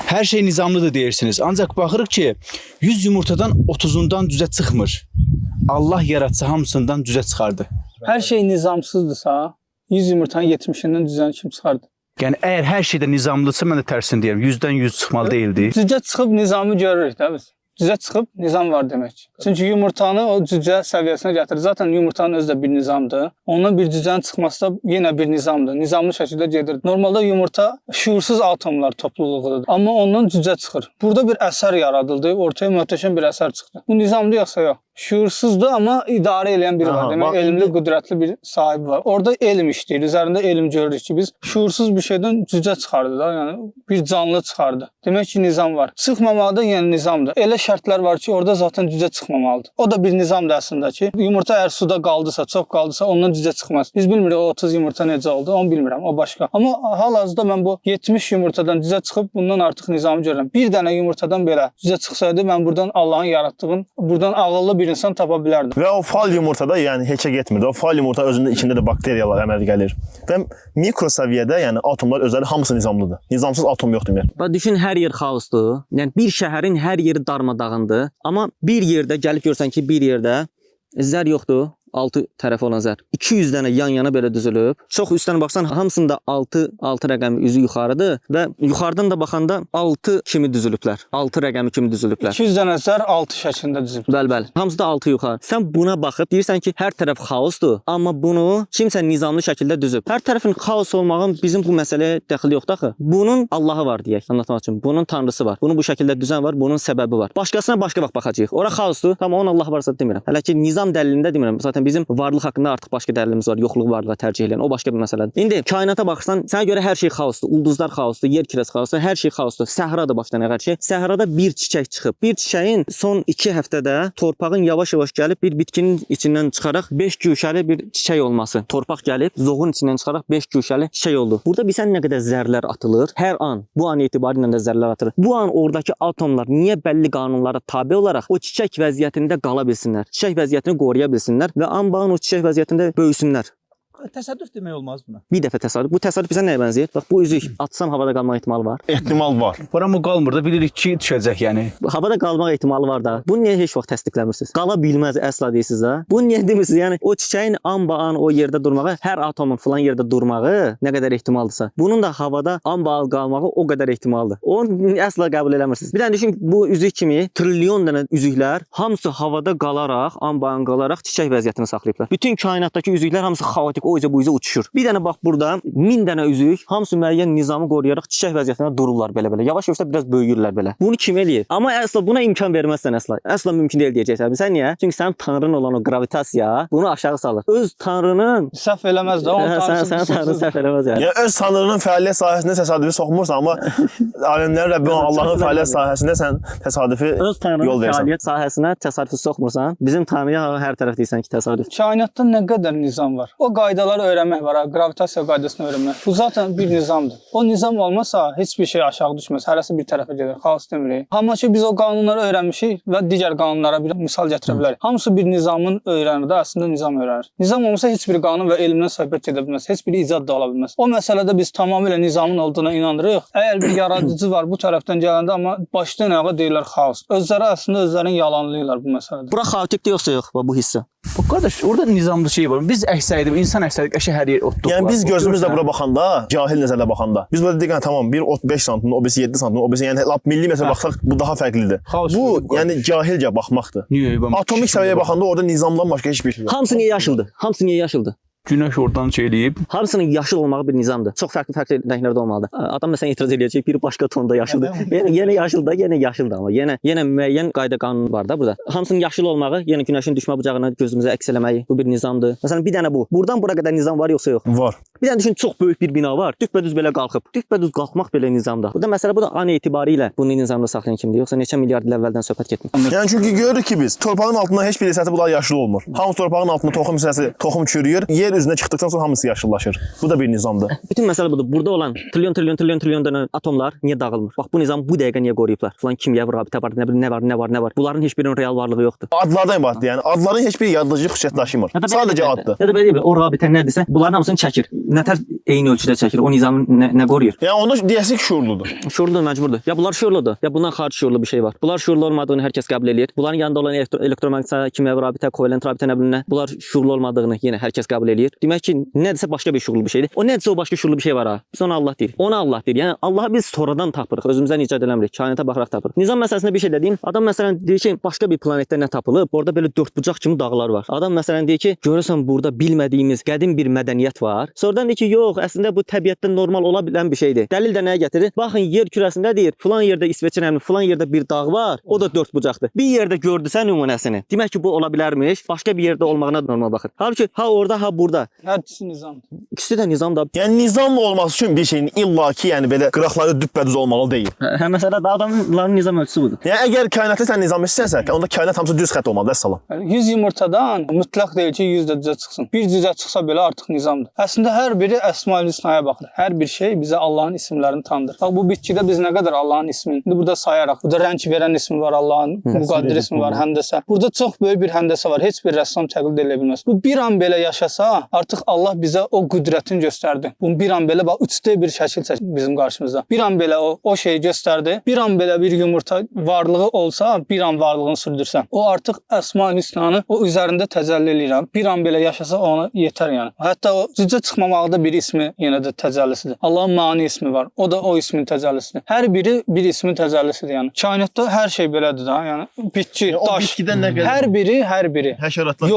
Hər şey nizamlıdır deyirsiniz. Ancaq baxırıq ki, 100 yumurtadan 30'undan düzə çıxmır. Allah yaratsa hamısından düzə çıxardı. Hər şey nizamsızdırsa, 100 yumurtanın 70'indən düzəni kim çıxardı? Yəni əgər hər şeydə nizamlıdırsa mən də tərsini deyirəm. 100'dən 100 çıxmalı deyildi. Cücə çıxıb nizamı görürük də biz. Cücə çıxıb nizam var demək. Çünki yumurtanı o cücə səviyyəsinə gətirir. Zaten yumurtanın özü də bir nizamdır. Ondan bir cücənin çıxması da yenə bir nizamdır. Nizamlı şəkildə gedir. Normalda yumurta şuursuz atomlar topluluğudur. Amma ondan cücə çıxır. Burada bir əsər yaradıldı. Ortaya möhtəşəm bir əsər çıxdı. Bu nizamlı yoxsa yox? Şuursuzdur amma idarə edən biri var. Demək elmli, qüdrətli bir sahibi var. Orada elm işləyir. Üzərində elm görürük ki, biz şuursuz bir şeydən cücə çıxardı da, yəni bir canlı çıxardı. Demək ki, nizam var. Çıxmamalıda yəni nizamdır. Elə şərtlər var ki, orada zaten cücə çıxmamalıdır. O da bir nizamdır əslində ki, yumurta əgər suda qaldısa, çox qaldısa, ondan cücə çıxmaz. Biz bilmirik o 30 yumurta necə oldu, onu bilmirəm, o başqa. Amma hal-hazırda mən bu 70 yumurtadan cücə çıxıb bundan artıq nizamı görürəm. Bir dənə yumurtadan belə cücə çıxsaydı, mən buradan Allahın yaratdığın, buradan ağıllı bir insan tapa bilərdim. Və o fal yumurtada yəni heçə getmirdi. O fal yumurta özündə içində də bakteriyalar əmələ gəlir. Və mikro səviyyədə yəni atomlar özləri hamısı nizamlıdır. Nizamsız atom yoxdur ümumiyyətlə. Bax düşün, hər yer xaosdur. Yəni bir şəhərin hər yeri darmadağındır. Amma bir yerdə gəlib görsən ki, bir yerdə zər yoxdur. 6 tərəfi olan zər. 200 dənə yan-yana belə düzülüb. Çox üstdən baxsan hamısında 6 rəqəmi üzü yuxarıdır və yuxarıdan da baxanda 6 kimi düzülüblər. 6 rəqəmi kimi düzülüblər. 200 dənə zər 6 şəklində düzülüb. Bəli. Hamısı da 6 yuxarı. Sən buna baxıb deyirsən ki, hər tərəf xaosdur, amma bunu kimsə nizamlı şəkildə düzüb. Hər tərəfin xaos olmağın bizim bu məsələyə dəxli yoxdur axı. Bunun Allahı var deyək, anlatmaq üçün. Bunun tanrısı var. Bunu bu şəkildə düzən var, bunun səbəbi var. Başqasına başqa vaxt baxacağıq. Ora xaosdur, amma onun Allah varsa demirəm. Hələ ki nizam dəlilində demirəm. Zaten bizim varlıq haqqında artıq başqa dəlilimiz var. Yoxluğu varlığa tərcih edən. O başqa bir məsələdir. İndi kainata baxırsan, sənə görə hər şey xaosdur. Ulduzlar xaosdur, yer kürəsi xaosdur, hər şey xaosdur. Səhra da başdan hər şey. Səhrada bir çiçək çıxıb. Bir çiçəyin son 2 həftədə torpağın yavaş-yavaş gəlib bir bitkinin içindən çıxaraq 5 güşəli bir çiçək olması. Torpaq gəlib zoğun içindən çıxaraq 5 güşəli çiçək oldu. Burada bilsən nə qədər zərlər atılır? Hər an bu an etibarilə də zərlər atılır. Bu an oradakı atomlar niyə bəlli qanunlara tabe olaraq o çiçək vəziyyətində qala bilsinlər? Çiçək vəziyyətini qoruya bilsinlər və anbağın o çiçək vəziyyətində böyüsünlər. Təsadüf demək olmaz buna. Bir dəfə təsadüf. Bu təsadüf bizə nəyə bənzəyir? Bax bu üzük atsan havada qalmaq ehtimalı var. Ehtimal var. Buram o qalmır da bilirik ki, düşəcək yəni. Havada qalmaq ehtimalı var da. Bunu niyə heç vaxt təsdiqləmirsiniz? Qala bilməz əsla deyirsiniz də. Bunu niyə demirsiniz? Yəni o çiçəyin an o yerdə durmağı, hər atomun falan yerdə durmağı nə qədər ehtimaldırsa, bunun da havada an qalmağı o qədər ehtimaldır. Onu əsla qəbul eləmirsiniz. Bir dənə düşün, bu üzük kimi trilyon dənə üzüklər hamısı havada qalaraq, an qalaraq çiçək vəziyyətini saxlayıblar. Bütün kainatdakı üzüklər hamısı xaotik o üzə bu üzə uçuşur. Bir dənə bax burada 1000 dənə üzük hamısı müəyyən nizamı qoruyaraq çiçək vəziyyətində dururlar belə-belə. Yavaş-yavaş da biraz böyüyürlər belə. Bunu kim eləyir? Amma əsla buna imkan verməzsən əsla. Əsla mümkün deyil deyəcəksən. Sən niyə? Çünki sənin tanrın olan o gravitasiya bunu aşağı salır. Öz tanrının səhv eləməz də, onun tanrısı. Sən tanrını səhv eləməz yəni. Yəni öz tanrının fəaliyyət sahəsində təsadüfi soxmursan, amma alimlər Rəbbin Allahın fəaliyyət sahəsində sən təsadüfi öz tanrının fəaliyyət sahəsinə təsadüfi soxmursan, bizim tanrıya hər tərəf deyirsən ki, təsadüf. Kainatda nə qədər nizam var. O qaydaları öyrənmək var, gravitasiya qaydasını öyrənmək. Bu zaten bir nizamdır. O nizam olmasa heç bir şey aşağı düşməz. Hərəsi bir tərəfə gedir. Xaos demirik. Amma ki biz o qanunları öyrənmişik və digər qanunlara bir misal gətirə bilərik. Hamısı bir nizamın öyrənir də, əslində nizam öyrənir. Nizam olmasa heç bir qanun və elmdən söhbət gedə bilməz. Heç bir icad da ola bilməz. O məsələdə biz tamamilə nizamın olduğuna inanırıq. Əgər bir yaradıcı var bu tərəfdən gələndə, amma başdan ayağa deyirlər xaos. Özləri əslində özlərini yalanlayırlar bu məsələdə. Bura xaotikdir yoxsa yox bu hissə? Bu qardaş, orada nizamlı şey var. Biz əksəriyyət, insan əksəriyyət əşə hər yer otluq var. Yəni biz gözümüzlə bura baxanda, cahil nəzərlə baxanda, biz böyle dedik, tamam, bir ot 5 santim, o birisi 7 santim, o birisi yəni lap millimetrə baxsaq bu daha fərqlidir. Bu yəni cahilcə baxmaqdır. Atomik səviyyəyə baxanda orada nizamdan başqa heç bir şey yox. Hamısı niyə yaşıldır? Hamısı niyə yaşıldır? Günəş oradan şey eləyib. Hamısının yaşıl olmağı bir nizamdır. Çox fərqli rənglərdə olmalıdır. Adam məsələn etiraz eləyəcək, biri başqa tonda yaşıldır. Yenə yaşıldır, yenə yaşıldır amma yenə müəyyən qayda qanun var da burada. Hamısının yaşıl olmağı, yəni günəşin düşmə bucağına gözümüzə əks eləməyi bu bir nizamdır. Məsələn bir dənə bu. Buradan bura qədər nizam var yoxsa yox? Var. Bir dənə düşün, çox böyük bir bina var. Düpbədüz belə qalxıb. Düpbədüz qalxmaq belə nizamdır. Burada məsələ bu da an etibarilə bunu nizamda saxlayan kimdir? Yoxsa neçə milyard il əvvəldən söhbət getmir? Yəni çünki görürük ki biz torpağın altında heç bir hissəsi bunlar yaşıl olmur. Hamısı torpağın altında toxum hissəsi toxum çürüyür. Yer üzünə çıxdıqdan sonra hamısı yaşıllaşır. Bu da bir nizamdır. Bütün məsələ budur. Burada olan trilyon dənə atomlar niyə dağılmır? Bax bu nizam bu dəqiqə niyə qoruyublar? Falan kimya rabitə var, nə var. Bunların heç birinin real varlığı yoxdur. Adlardan ibarətdir. Yəni adların heç bir yaradıcı xüsusiyyət daşımır. Sadəcə addır. Ya da belə o rabitə nədirsə, bunların hamısını çəkir. Nətər eyni ölçüdə çəkir. O nizamı nə qoruyur? Yəni onu deyəsik şuurludur. Şuurludur, məcburdur. Ya bunlar şuurludur. Ya bundan xaric şuurlu bir şey var. Bunlar şuurlu olmadığını hər kəs qəbul edir. Bunların yanında olan elektromaqnit kimyəvi rabitə, kovalent rabitə nə bilim nə. Bunlar şuurlu olmadığını yenə hər kəs qəbul edir. Demək ki, nədirsə başqa bir şuurlu bir şeydir. O nədirsə o başqa şuurlu bir şey var ha. Biz ona Allah deyirik. Ona Allah deyir. Yəni Allahı biz sonradan tapırıq. Özümüzdən icad eləmirik. Kainata baxaraq tapırıq. Nizam məsələsində bir şey dediyim, adam məsələn deyir ki, başqa bir planetdə nə tapılıb? Orada belə dördbucaq kimi dağlar var. Adam məsələn deyir ki, görürsən burada bilmədiyimiz qədim bir mədəniyyət var. Sonradan deyir ki, yox, əslində bu təbiətdə normal ola bilən bir şeydir. Dəlil də nəyə gətirir? Baxın, yer kürəsində deyir, filan yerdə İsveçin filan yerdə bir dağ var. O da dördbucaqdır. Bir yerdə gördüsə nümunəsini. Demək ki, bu ola bilərmiş. Başqa bir yerdə olmağına normal baxır. Halbuki ha orada, ha burada. Hər ikisi nizamdır. İkisi də nizamdır. Yəni nizamlı olması üçün bir şeyin illaki yəni belə qıraqları düppədüz olmalı deyil. Hə, məsələ də adamların nizam ölçüsü budur. Yəni əgər kainatda sən nizam istəyirsən, onda kainat hamısı düz xətt olmalıdır, əssalam. 100 yumurtadan mütləq deyil ki, 100 də düzə çıxsın. Bir düzə çıxsa belə artıq nizamdır. Əslində hər biri Əsmaül Hüsnaya baxır. Hər bir şey bizə Allahın isimlərini tanıdır. Bax bu bitkidə biz nə qədər Allahın ismini indi burada sayaraq, burada rəng verən ismi var Allahın, müqaddir ismi var, həndəsə. Burada çox böyük bir həndəsə var. Heç bir rəssam təqlid edə bilməz. Bu bir an belə yaşasa, artıq Allah bizə o qüdrətini göstərdi. Bu bir an belə bax 3D bir şəkil çəkdi bizim qarşımızda. Bir an belə o şeyi göstərdi. Bir an belə bir yumurta varlığı olsa, bir an varlığını sürdürsə, o artıq Əsmaül Hüsnanı o üzərində təcəlli eləyirəm. Bir an belə yaşasa ona yetər yəni. Hətta o cücə çıxmamaqda bir ismi yenə də təcəllisidir. Allahın mani ismi var. O da o ismin təcəllisidir. Hər biri bir ismin təcəllisidir yəni. Kainatda hər şey belədir da. Yəni bitki, daş, hər biri Həşəratlar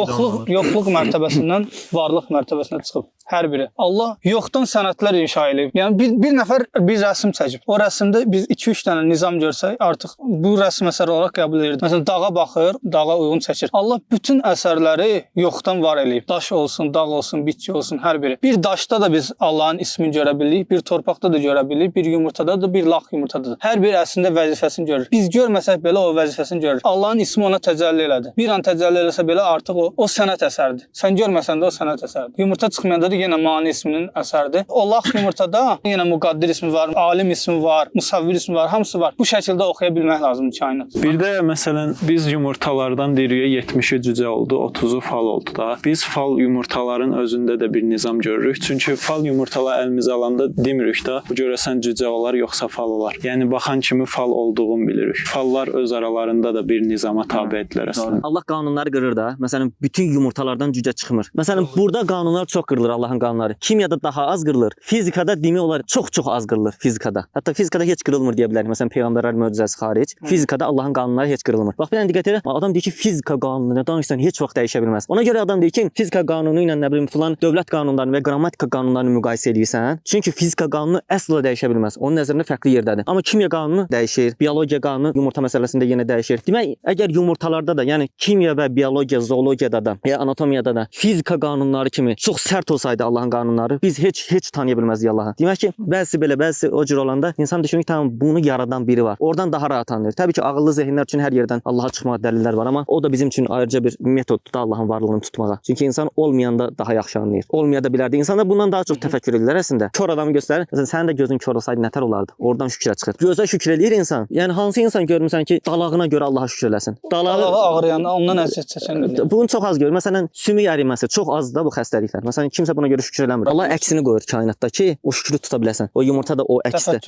yoxluq mərtəbəsindən varlıq mərtəbəsinə çıxıb. Hər biri. Allah yoxdan sənətlər inşa edib. Yəni bir nəfər bir rəsm çəkib. O rəsmdə biz 2-3 dənə nizam görsək, artıq bu rəsm əsəri olaraq qəbul edirik. Məsələn, dağa baxır, dağa uyğun çəkir. Allah bütün əsərləri yoxdan var eləyib. Daş olsun, dağ olsun, bitki olsun, hər biri. Bir daşda da biz Allahın ismini görə bilirik, bir torpaqda da görə bilirik, bir yumurtada da, bir laq yumurtada da. Hər biri əslində vəzifəsini görür. Biz görməsək belə o vəzifəsini görür. Allahın ismi ona təcəlli elədi. Bir an təcəlli eləsə belə artıq o sənət əsəridir. Sən görməsən də o sənət əsəridir. Yumurta çıxmayanda da yenə mani isminin əsəridir. O laq yumurtada yenə müqaddir ismi var, alim ismi var, musavvir ismi var, hamısı var. Bu şəkildə oxuya bilmək lazımdır kainat. Bir də məsələn biz yumurtalardan deyirik 70-i cücə oldu, 30-u fal oldu da. Biz fal yumurtaların özündə də bir nizam görürük. Çünki fal yumurtalar əlimizə alanda demirik də bu görəsən cücə olar yoxsa fal olar. Yəni baxan kimi fal olduğunu bilirik. Fallar öz aralarında da bir nizama tabe edilir əslində. Allah qanunları qırır da. Məsələn, bütün yumurtalardan cücə çıxmır. Məsələn, burada qanunlar çox qırılır, Allahın qanunları. Kimyada daha az qırılır. Fizikada demək olar çox az qırılır fizikada. Hətta fizikada heç qırılmır deyə bilərik. Məsələn, peyğəmbərlər möcüzəsi xaric. Fizikada Allahın qanunları heç qırılmır. Bax, bir dənə diqqət elə. Adam deyir ki, fizika qanunu nə danışsan heç vaxt dəyişə bilməz. Ona görə adam deyir ki, fizika qanunu ilə nə bilim filan dövlət qanunlarını və qrammatika qanunlarını müqayisə edirsən. Çünki fizika qanunu əsla dəyişə bilməz. Onun nəzərində fərqli yerdədir. Amma kimya qanunu dəyişir, biologiya qanunu yumurta məsələsində yenə dəyişir. Demək, əgər yumurtalarda da, yəni kimya və biologiya, zoologiyada da, ya anatomiyada da fizika qanunları kimi çox sərt olsaydı Allahın qanunları, biz heç tanıya bilməzdik Allahı. Demək ki, bəzi belə, bəzi o cür olanda insan düşünür ki, tamam bunu yaradan biri var. Oradan daha rahat anlayır. Təbii ki, ağıllı zehinlər üçün hər yerdən Allaha çıxmaq dəlillər var, amma o da bizim üçün ayrıca bir metoddur da Allahın varlığını tutmağa. Çünki insan olmayanda daha yaxşı anlayır. Olmaya da bilərdi. İnsanlar bundan daha çox təfəkkür edirlər əslində. Kör adamı göstərir. Məsələn, sənin də gözün kör olsaydı nətər olardı? Oradan şükrə çıxır. Gözə şükür eləyir insan. Yəni hansı insan görmüsən ki, dalağına görə Allaha şükür eləsin? Dalağı ağrıyanda ondan əziyyət çəkən. Bunu çox az görür. Məsələn, sümük əriməsi çox azdır da bu xəstəliklər. Məsələn, kimsə buna görə şükür eləmir. Allah əksini qoyur kainatda ki, o şükrü tuta biləsən. O yumurta da o əksdir.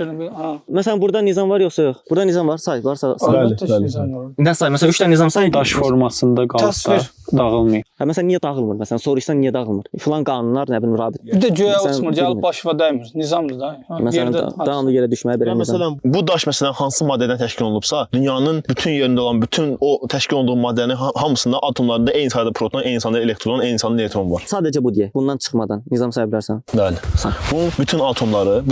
Məsələn, burada nizam var yoxsa yox? Burada nizam var, say, varsa say. Nə say? Məsələn, 3 dənə nizam say. Daş formasında qalsa dağılmır. Hə, məsələn, niyə dağılmır? Məsələn, soruşsan niyə dağılmır? Filan qanunlar, nə bilim, rabit. Bir də göyə uçmur, gəlib başıva dəymir. Nizamdır da. Məsələn, davamlı yerə düşməyə belə nizam. Məsələn, bu daş məsələn hansı maddədən təşkil olunubsa, dünyanın bütün yerində olan bütün o təşkil olunduğu maddənin hamısında atomlarında eyni sayda proton, eyni sayda elektron, eyni sayda neytron var. Sadəcə bu deyək. Bundan çıxmadan nizam saya bilərsən. Bəli. Bu bütün atomları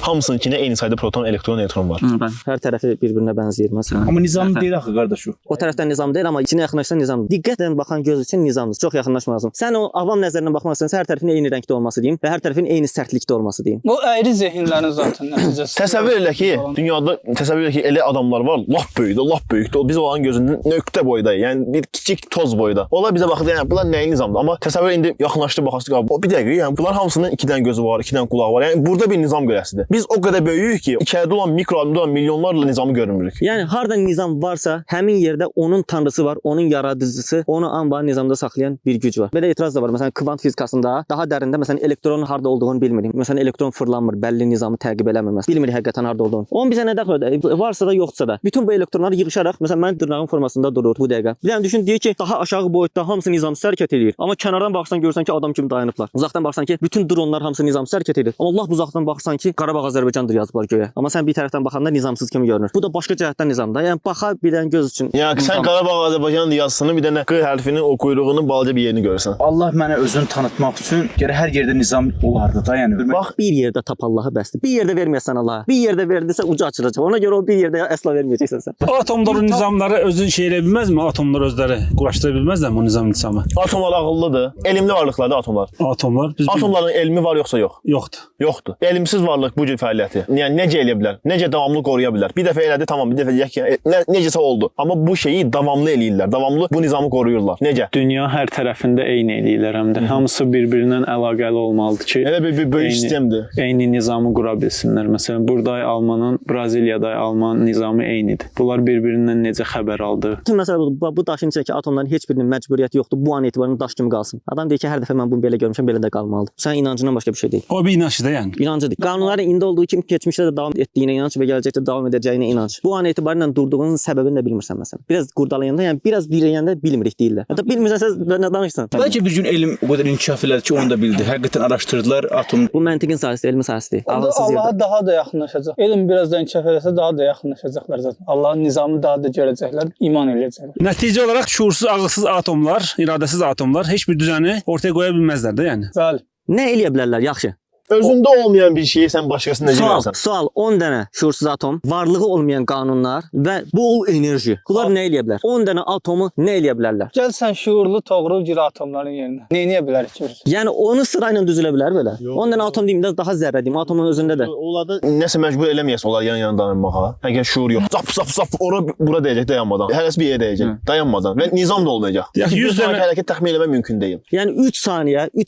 hamısının içində eyni sayda proton, elektron, neytron var. Hər tərəfi bir-birinə bənzəyir məsələn. Amma nizam deyil axı qardaş o. O tərəfdən nizam deyil, amma içinə yaxınlaşsan nizamdır. Diqqətlə baxan göz üçün nizamdır. Çox yaxınlaşmaq lazım. Sən o avam nəzərindən baxmazsan, hər tərəfin eyni rəngdə olması deyim və hər tərəfin eyni sərtlikdə olması deyim. O əyri zehinlərin zaten nəticəsi. Təsəvvür elə ki, dünyada təsəvvür elə ki, elə adamlar var, lap böyükdür. O biz onların gözündə nöqtə boyda, yəni bir kiçik toz boyda. Onlar bizə baxır, yəni bunlar nəyin nizamdır? Amma təsəvvür indi yaxınlaşdı baxasıq, o bir dəqiqə, yəni bunlar hamısının 2 dənə gözü var, 2 dənə qulağı var. Yəni burada bir nizam görəsidir. Biz o qədər böyüyük ki, içəridə olan mikroatomda olan milyonlarla nizamı görmürük. Yəni harda nizam varsa, həmin yerdə onun tanrısı var, onun yaradıcısı, onu amma nizamda saxlayan bir güc var. Belə etiraz da var. Məsələn, kvant fizikasında daha dərində məsələn elektronun harda olduğunu bilmirik. Məsələn, elektron fırlanmır, bəlli nizamı təqib eləmir. Bilmirik həqiqətən harda olduğunu. Onun bizə nə dəxli varsa da yoxsa da. Bütün bu elektronları yığışaraq, məsələn, mənim dırnağım formasında durur bu dəqiqə. Bir dənə düşün, deyir ki, daha aşağı boyutda hamısı nizamsız hərəkət edir. Amma kənardan baxsan görsən ki, adam kimi dayanıblar. Uzaqdan baxsan ki, bütün dronlar hamısı nizamsız hərəkət edir. Amma Allah uzaqdan baxsan ki, Qarabağ Azərbaycandır yazıblar göyə. Amma sən bir tərəfdən baxanda nizamsız kimi görünür. Bu da başqa cəhətdən nizamda. Yəni baxa bilən göz üçün. Yəni sən Qarabağ Azərbaycan yazısını bir dənə Q hərfinin o quyruğunun balaca bir yerini görürsən. Allah mənə özünü tanıtmaq üçün gərək hər yerdə nizam olardı da, yəni. Bax, bir yerdə tap Allahı bəsdir. Bir yerdə verməyəsən Allaha. Bir yerdə verdisə ucu açılacaq. Ona görə o bir yerdə əsla verməyəcəksən sən. Atomların nizamları özü şey edə bilməzmi? Atomlar özləri quraşdıra bilməzlərmi o nizamı? Atomlar ağıllıdır. Elmli varlıqlardır atomlar. Atomlar biz Atomların elmi var yoxsa yox? yoxdur. Yoxdur. Elmsiz varlıq bu cür fəaliyyəti. Yəni necə eləyə bilər? Necə davamlı qoruya bilər? Bir dəfə elədi, tamam, bir dəfə deyək ki, necəsə oldu. Amma bu şeyi davamlı eləyirlər. Davamlı bu nizamı qoruyurlar. Necə? Dünya hər tərəfində eyni eləyirlər həm də. Hamısı bir-birindən əlaqəli olmalıdır ki, Elə bir böyük sistemdir. eyni nizamı qura bilsinlər. Məsələn, burada Almanın, Braziliyada Alman nizamı eynidir. Bunlar bir-birindən necə xəbər aldı? Məsələn, bu daşın içindəki atomların heç birinin məcburiyyəti yoxdur. Bu an etibarən daş kimi qalsın. Adam deyir ki, hər dəfə mən bunu belə görmüşəm, belə də qalmalıdır. Sənin inancından başqa bir şey deyil. O bir inançdır yəni. İnancıdır. Qanunların indi olduğu kimi keçmişdə də davam etdiyinə inanc və gələcəkdə davam edəcəyinə inanc. Bu an etibarən durduğunun səbəbini də bilmirsən məsələn. Biraz qurdalayanda, yəni biraz biləyəndə bilmirik deyirlər. Hətta bilmirsənsə nə danışırsan? Bəlkə bir gün elm o qədər inkişaf elədi ki, onu da bildi. Həqiqətən araşdırdılar atom. Bu məntiqin sahəsidir, elmi sahəsidir. Ağılsız yerdə. Allaha daha da yaxınlaşacaq. Elm biraz da inkişaf eləsə daha da yaxınlaşacaqlar zaten. Allahın nizamını daha da görəcəklər, iman eləyəcəklər. Nəticə olaraq şuursuz, ağılsız atomlar, iradəsiz atomlar heç bir düzəni ortaya qoya bilməzlər də yəni. Bəli. Nə eləyə bilərlər? Yaxşı. Özündə olmayan bir şeyi sən başqasına necə görürsən? Sual 10 dənə şuursuz atom, varlığı olmayan qanunlar və bol enerji. Bunlar nə eləyə bilər? 10 dənə atomu nə eləyə bilərlər? Gəl sən şuurlu toğrul gir atomların yerinə. Nə edə bilərik ki? Yəni onu sırayla düzülə bilər belə. 10 dənə atom deyim də daha zərrə deyim, atomun özündə də. Onlarda nəsə məcbur eləməyəsə onlar yan-yana dayanmağa. Əgər şuur yox. Zap ora bura deyəcək dayanmadan. Hərəsi bir yerə deyəcək dayanmadan və nizam da olmayacaq. Yəni 100 dənə hərəkət təxmin eləmək mümkün deyil. Yəni 3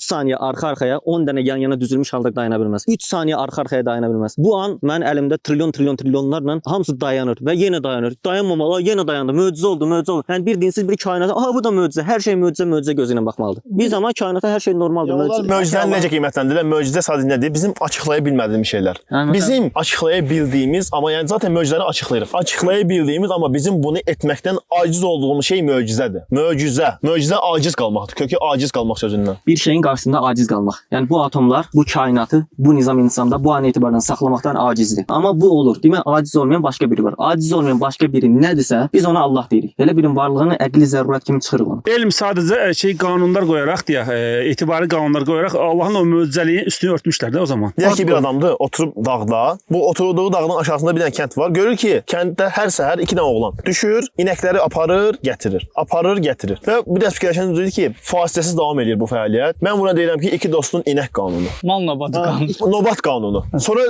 saniyə arxa-arxaya 10 dənə yan-yana düzülmüş halda dayana bilməz. 3 saniyə arxa-arxaya dayana bilməz. Bu an mənim əlimdə trilyonlarla hamısı dayanır və yenə dayanır. Dayanmamalı, yenə dayandı. Möcüzə oldu. Yəni bir dinsiz bir kainata, aha bu da möcüzə. Hər şey möcüzə gözü ilə baxmalıdır. Bir zaman kainata hər şey normaldır. Möcüzəni necə qiymətləndirirlər? Möcüzə sadəcə nədir? Bizim açıqlaya bilmədiyimiz şeylər. Bizim açıqlaya bildiyimiz, amma yəni zaten möcüzələri açıqlayırıq. Açıqlaya bildiyimiz, amma bizim bunu etməkdən aciz olduğumuz şey möcüzədir. Möcüzə aciz qalmaqdır. Kökü aciz qalmaq sözündən. Bir şeyin qarşısında aciz qalmaq. Yəni bu atomlar, bu kainatı, bu nizam insanda bu an etibarən saxlamaqdan acizdir. Amma bu olur. Demək aciz olmayan başqa biri var. Aciz olmayan başqa biri nədirsə, biz ona Allah deyirik. Elə birin varlığını əqli zərurət kimi çıxırıq onu. elm sadəcə qanunlar qoyaraq deyə, etibarı qanunlar qoyaraq Allahın o möcüzəliyini üstünü örtmüşlər də o zaman. Deyək ki, bir adamdır, oturub dağda. Bu oturduğu dağın aşağısında bir dənə kənd var. Görür ki, kənddə hər səhər 2 dənə oğlan düşür, inəkləri aparır, gətirir. Və bir də fikirləşən deyir ki, fasiləsiz davam edir bu fəaliyyət. Mən buna deyirəm ki, 2 dostun inək qanunu. Mal nobatı qanunu. Nobat qanunu. Sonra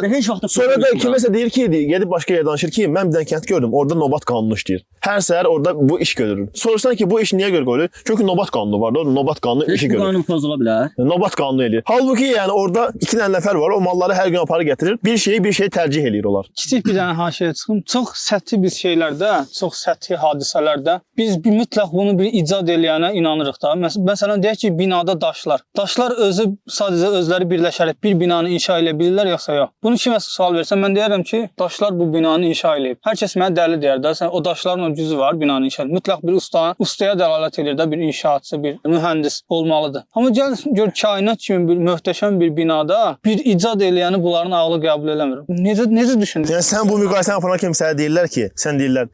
da kiməsə deyir ki, gedib başqa yerə danışır ki, mən bir dənə kənd gördüm, orada nobat qanunu işləyir. Hər səhər orada bu iş görülür. Soruşsan ki, bu iş niyə görə qoyulur? Çünki nobat qanunu var da, nobat qanunu işi görür. Qanun pozula bilər. Nobat qanunu eləyir. Halbuki yəni orada 2 dənə nəfər var, o malları hər gün aparıb gətirir. Bir şeyi tərcih eləyir onlar. Kiçik bir dənə haşiyə çıxım. Çox səthi biz şeylərdə, çox səthi hadisələrdə biz mütləq bunu bir icad eləyənə inanırıq da. Məsələn deyək ki, binada daşlar. Daşlar özü sadəcə özləri birləşərək bir binanı inşa edə bilirlər yoxsa yox? Bunu kimə sual versən mən deyərəm ki, daşlar bu binanı inşa eləyib. Hər kəs mənə dəli deyər də, sən o daşların o gücü var binanı inşa eləyib. Mütləq bir ustaya dəlalət edir də, bir inşaatçı, bir mühəndis olmalıdır. Amma gəl gör kainat kimi bir möhtəşəm bir binada bir icad eləyəni bunların ağlı qəbul eləmir. Necə düşünürsən? Yəni sən bu müqayisəni aparan kimi sənə deyirlər ki,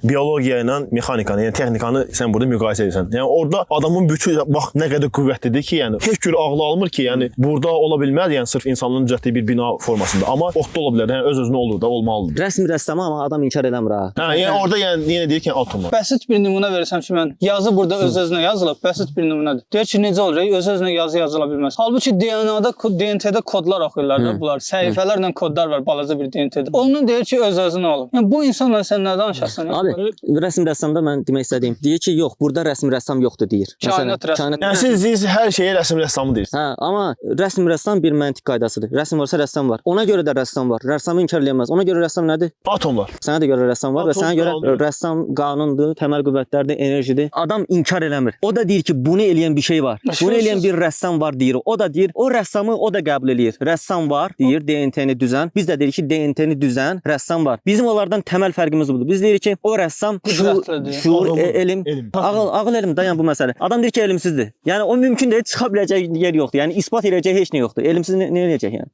biologiya ilə mexanikanı, yəni texnikanı sən burada müqayisə edirsən. Yəni orada adamın bütün bax nə qədər qüvvətlidir ki, yəni heç cür ağlı almır ki, yəni burada ola bilməz, yəni sırf insanlığın düzəltdiyi bir bina formasında. Amma otda ola bilər, yəni öz-özünə olur da, olmalıdır. Rəsmi rəssam amma adam inkar eləmir ha. Yəni orada yəni yenə deyir ki, atom var. Bəsit bir nümunə versəm ki, mən yazı burada öz-özünə yazılıb, bəsit bir nümunədir. Deyir ki, necə olur? Öz-özünə yazı yazıla bilməz. Halbuki DNT-də kodlar oxuyurlar da bunlar. Səhifələrlə kodlar var balaca bir DNT-də. Onun deyir ki, öz-özünə olub. Yəni bu insanla sən nə danışasan? Abi, rəsm rəssamda mən demək istədiyim, deyir ki, yox, burada rəsm rəssam yoxdur deyir. Kainat rəssam. Yəni siz hər şeyə rəsm rəssamı deyirsiniz. Hə, amma rəsm rəssam bir məntiq qaydasında qaydasıdır. Rəsm varsa rəssam var. Ona görə də rəssam var. Rəssamı inkar edilməz. Ona görə rəssam nədir? Atomlar. Sənə də görə rəssam var və Atom sənə görə qanunudur. rəssam qanundur, təməl qüvvətlərdir, enerjidir. Adam inkar eləmir. O da deyir ki, bunu eləyən bir şey var. Bunu eləyən bir rəssam var deyir. O da deyir, o rəssamı o da qəbul eləyir. Rəssam var, deyir DNT-ni düzən. Biz də deyirik ki, DNT-ni düzən rəssam var. Bizim onlardan təməl fərqimiz budur. Biz deyirik ki, o rəssam şuur, elm, ağıl elm dayan bu məsələ. Adam deyir ki, elmsizdir. Yəni o mümkün deyil, çıxa biləcək yer yoxdur. Yəni isbat edəcək heç nə yoxdur. Elmsiz nə eləyəcək yəni?